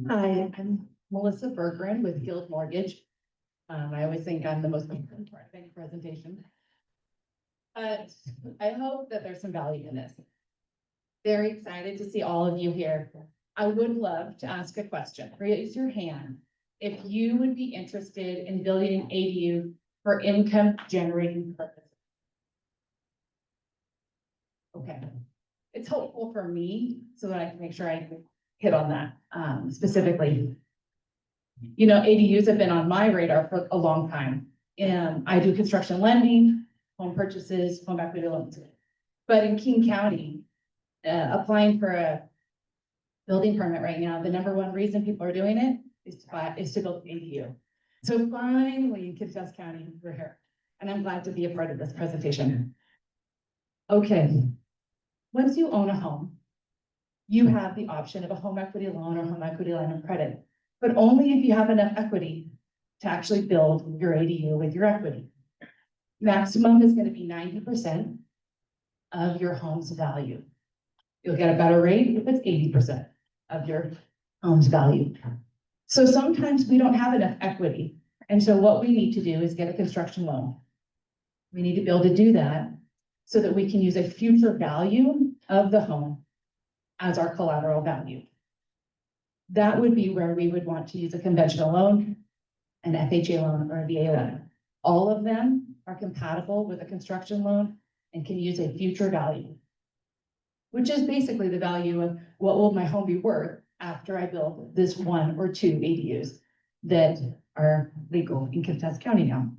Hi, I'm Melissa Bergeron with Guild Mortgage. I always think I'm the most important part of any presentation. I hope that there's some value in this. Very excited to see all of you here. I would love to ask a question. Raise your hand if you would be interested in building an ADU for income generating purposes. Okay, it's helpful for me so that I can make sure I hit on that specifically. You know, ADUs have been on my radar for a long time. And I do construction lending, home purchases, home equity loans. But in King County, applying for a building permit right now, the number one reason people are doing it is to build an ADU. So finally, in Kittitas County, we're here. And I'm glad to be a part of this presentation. Okay, once you own a home, you have the option of a home equity loan or home equity line of credit, but only if you have enough equity to actually build your ADU with your equity. Maximum is going to be 90% of your home's value. You'll get a better rate if it's 80% of your home's value. So sometimes we don't have enough equity. And so what we need to do is get a construction loan. We need to be able to do that so that we can use a future value of the home as our collateral value. That would be where we would want to use a conventional loan, an FHA loan, or a VA loan. All of them are compatible with a construction loan and can use a future value, which is basically the value of what will my home be worth after I build this one or two ADUs that are legal in Kittitas County now.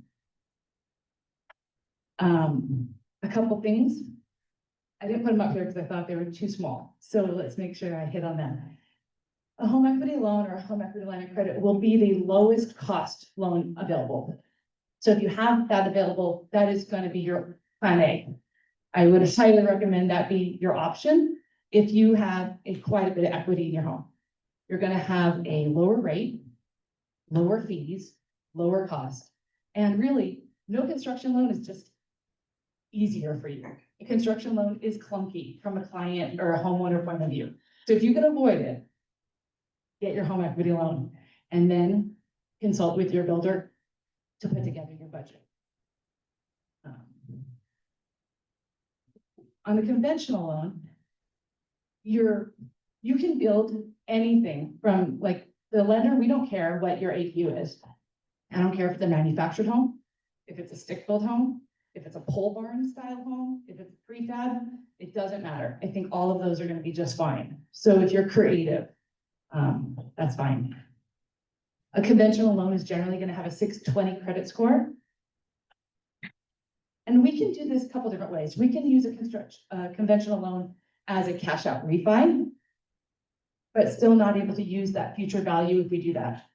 A couple things. I didn't put them up here because I thought they were too small. So let's make sure I hit on that. A home equity loan or a home equity line of credit will be the lowest cost loan available. So if you have that available, that is going to be your plan A. I would highly recommend that be your option if you have quite a bit of equity in your home. You're going to have a lower rate, lower fees, lower cost, and really no construction loan is just easier for you. A construction loan is clunky from a client or a homeowner point of view. So if you can avoid it, get your home equity loan and then consult with your builder to put together your budget. On the conventional loan, you can build anything from, like, the lender, we don't care what your ADU is. I don't care if it's a manufactured home, if it's a stick-built home, if it's a pole barn style home, if it's prefab, it doesn't matter. I think all of those are going to be just fine. So if you're creative, that's fine. A conventional loan is generally going to have a 620 credit score. And we can do this a couple different ways. We can use a conventional loan as a cash out refi, but still not able to use that future value if we do that.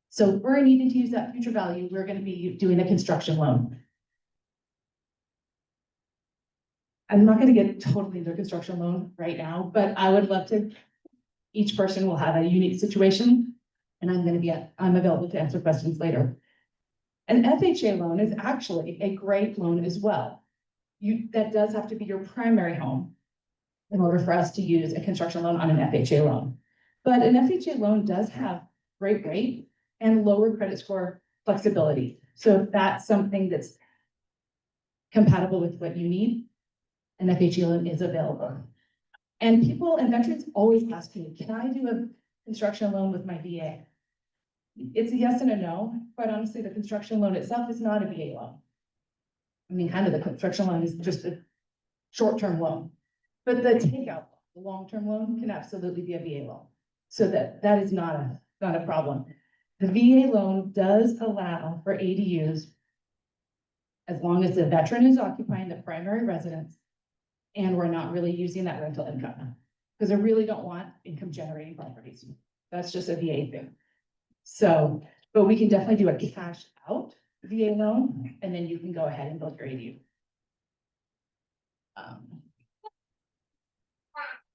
So if we're needing to use that future value, we're going to be doing a construction loan. I'm not going to get totally into a construction loan right now, but I would love to. Each person will have a unique situation, and I'm available to answer questions later. An FHA loan is actually a great loan as well. That does have to be your primary home in order for us to use a construction loan on an FHA loan. But an FHA loan does have great rate and lower credit score flexibility. So if that's something that's compatible with what you need, an FHA loan is available. And people and veterans always ask me, can I do a construction loan with my VA? It's a yes and a no. Quite honestly, the construction loan itself is not a VA loan. I mean, kind of the construction loan is just a short-term loan. But the takeout, the long-term loan can absolutely be a VA loan. So that is not a problem. The VA loan does allow for ADUs as long as the veteran is occupying the primary residence and we're not really using that rental income, because I really don't want income generating properties. That's just a VA thing. So, but we can definitely do a cash out VA loan, and then you can go ahead and build your ADU.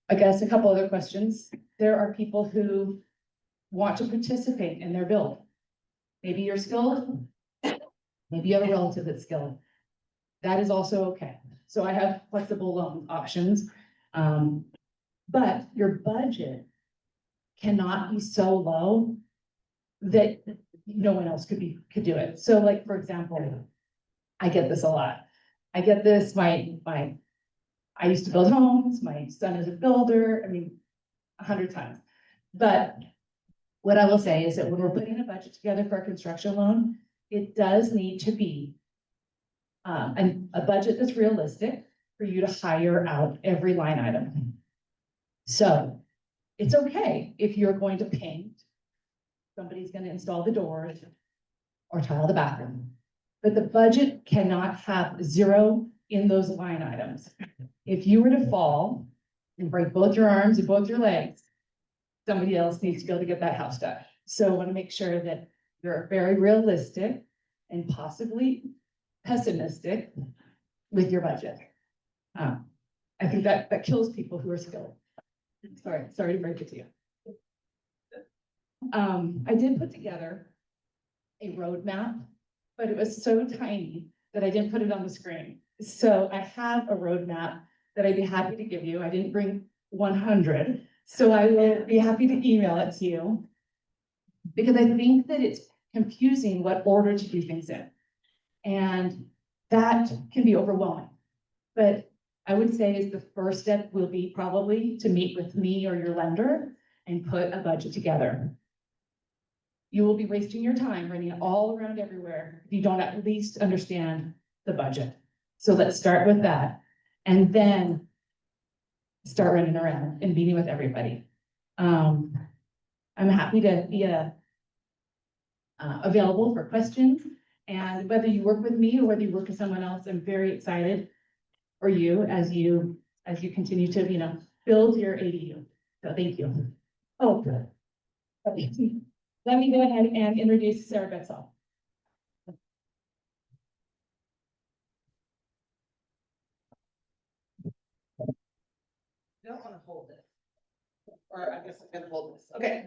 I guess a couple other questions. There are people who want to participate in their build. Maybe you're skilled, maybe you have a relative that's skilled. That is also okay. So I have flexible loan options, but your budget cannot be so low that no one else could do it. So like, for example, I get this a lot. I get this, I used to build homes, my son is a builder, I mean, 100 times. But what I will say is that when we're putting a budget together for a construction loan, it does need to be a budget that's realistic for you to hire out every line item. So it's okay if you're going to paint, somebody's going to install the doors or tile the bathroom. But the budget cannot have zero in those line items. If you were to fall and break both your arms and both your legs, somebody else needs to be able to get that house done. So I want to make sure that you're very realistic and possibly pessimistic with your budget. I think that kills people who are skilled. Sorry to break it to you. I did put together a roadmap, but it was so tiny that I didn't put it on the screen. So I have a roadmap that I'd be happy to give you. I didn't bring 100, so I will be happy to email it to you. Because I think that it's confusing what order to do things in. And that can be overwhelming. But I would say is the first step will be probably to meet with me or your lender and put a budget together. You will be wasting your time running it all around everywhere if you don't at least understand the budget. So let's start with that and then start running around and meeting with everybody. I'm happy to be available for questions, and whether you work with me or whether you work with someone else, I'm very excited for you as you continue to, build your ADU. So thank you. Oh, good. Okay. Let me go ahead and introduce Sarah Betzel. I don't want to hold this. Or I guess I'm gonna hold this. Okay.